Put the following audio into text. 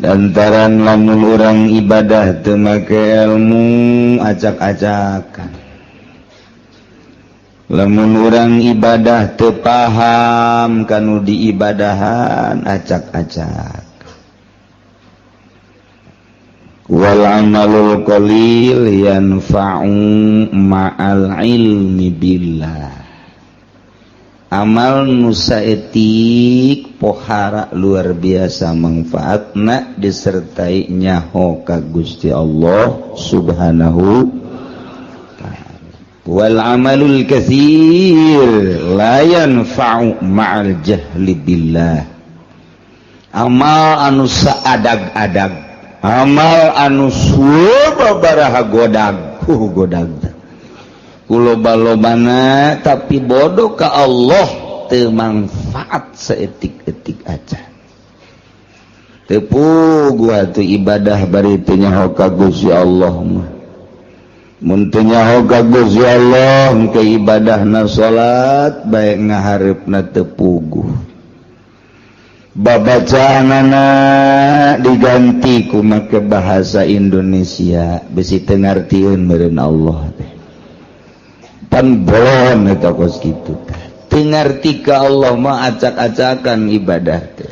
lantaran lamun urang ibadah teu make ilmu acak-acakan, lamun urang ibadah teu paham kanu diibadahan acak-acak. Wal amalul qalil yanfa'u ma'al ilmi billah. Amal nu saeutik pohara luar biasa manfaatna disertai nyaho ka Gusti Allah Subhanahu taala. Wal amalul katsir la yanfa'u ma'al jahli billah. Amal anu saadag-adag, amal anu sababaraha godag, godag kuloba-lobana tapi bodoh ka Allah teu manfaat saeutik-eutik aja. Teu puguh atuh ibadah bari teu nyaho ka Gusti Allah mah. Mun teu nyaho ka Gusti Allah engke ibadahna salat bae ngahareupna teu puguh. Babacaanana diganti ku make bahasa Indonesia bisi teu ngartieun meureun Allah teh. Pan bolon eta kos kitu teh. Teu ngarti ka Allah mah acak-acakan ibadah teh.